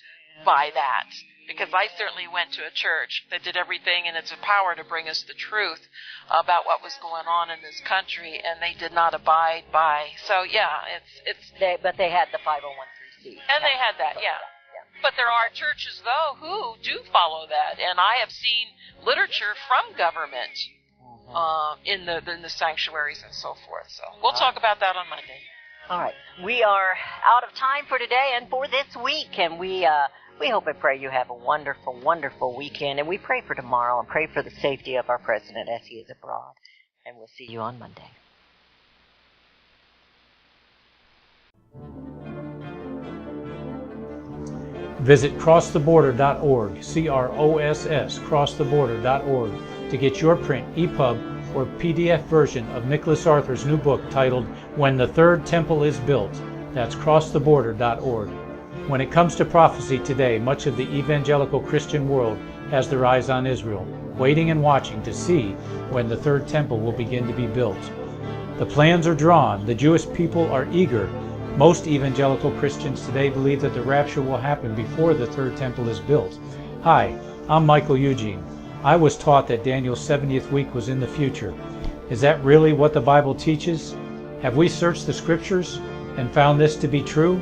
by that. Because I certainly went to a church that did everything in its power to bring us the truth about what was going on in this country, and they did not abide by. So, yeah,
But they had the 501c3.
And they had that, yeah. But there are churches, though, who do follow that, and I have seen literature from government in the sanctuaries and so forth. So we'll talk about that on Monday.
All right. We are out of time for today and for this week, and we hope and pray you have a wonderful, wonderful weekend, and we pray for tomorrow and pray for the safety of our president as he is abroad. And we'll see you on Monday.
Visit crosstheborder.org, CROSS, crosstheborder.org, to get your print, EPUB, or PDF version of Nicholas Arthur's new book titled When the Third Temple is Built. That's crosstheborder.org. When it comes to prophecy today, much of the evangelical Christian world has their eyes on Israel, waiting and watching to see when the third temple will begin to be built. The plans are drawn, the Jewish people are eager. Most evangelical Christians today believe that the rapture will happen before the third temple is built. Hi, I'm Michael Eugene. I was taught that Daniel's 70th week was in the future. Is that really what the Bible teaches? Have we searched the scriptures and found this to be true?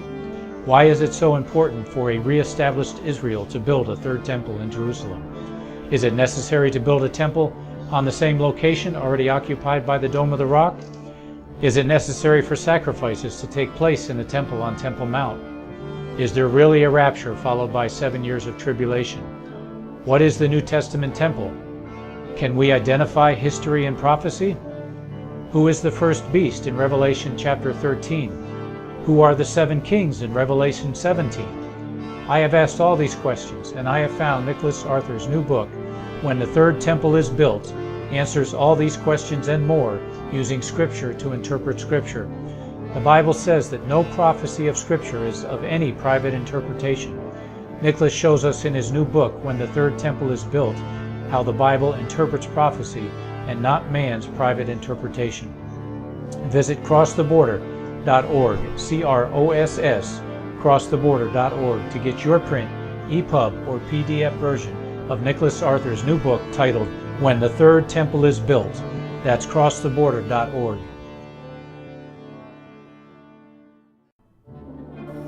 Why is it so important for a re-established Israel to build a third temple in Jerusalem? Is it necessary to build a temple on the same location already occupied by the Dome of the Rock? Is it necessary for sacrifices to take place in the temple on Temple Mount? Is there really a rapture followed by 7 years of tribulation? What is the New Testament temple? Can we identify history and prophecy? Who is the first beast in Revelation chapter 13? Who are the 7 kings in Revelation 17? I have asked all these questions, and I have found Nicholas Arthur's new book, When the Third Temple is Built, answers all these questions and more using Scripture to interpret Scripture. The Bible says that no prophecy of Scripture is of any private interpretation. Nicholas shows us in his new book, When the Third Temple is Built, how the Bible interprets prophecy and not man's private interpretation. Visit crosstheborder.org, CROSS, crosstheborder.org, to get your print, EPUB, or PDF version of Nicholas Arthur's new book titled When the Third Temple is Built. That's crosstheborder.org.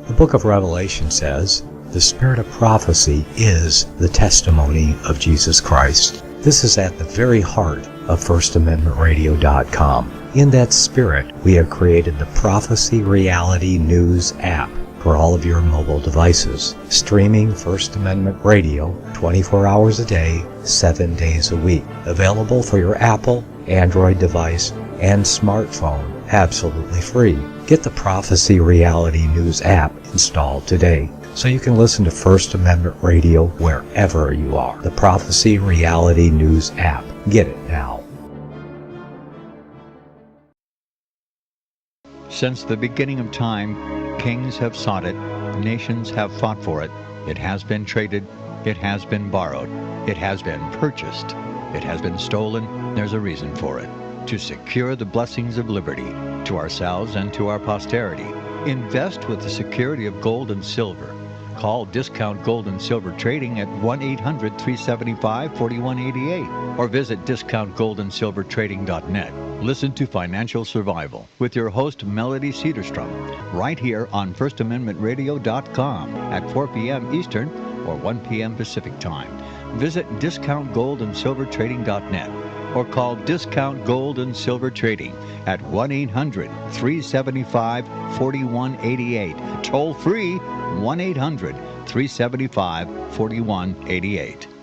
The book of Revelation says, the spirit of prophecy is the testimony of Jesus Christ. This is at the very heart of FirstAmendmentRadio.com. In that spirit, we have created the Prophecy Reality News app for all of your mobile devices, streaming First Amendment Radio 24 hours a day, 7 days a week. Available for your Apple, Android device, and smartphone, absolutely free. Get the Prophecy Reality News app installed today so you can listen to First Amendment Radio wherever you are. The Prophecy Reality News app. Get it now.
Since the beginning of time, kings have sought it, Nations have fought for it. It has been traded. It has been borrowed. It has been purchased. It has been stolen. There's a reason for it. To secure the blessings of liberty to ourselves and to our posterity. Invest with the security of gold and silver. Call Discount Gold and Silver Trading at 1-800-375-4188 or visit discountgoldandsilvertrading.net. Listen to Financial Survival with your host Melody Cedarstrom right here on FirstAmendmentRadio.com at 4 p.m. Eastern or 1 p.m. Pacific Time. Visit discountgoldandsilvertrading.net or call Discount Gold and Silver Trading at 1-800-375-4188. Toll free 1-800-375-4188.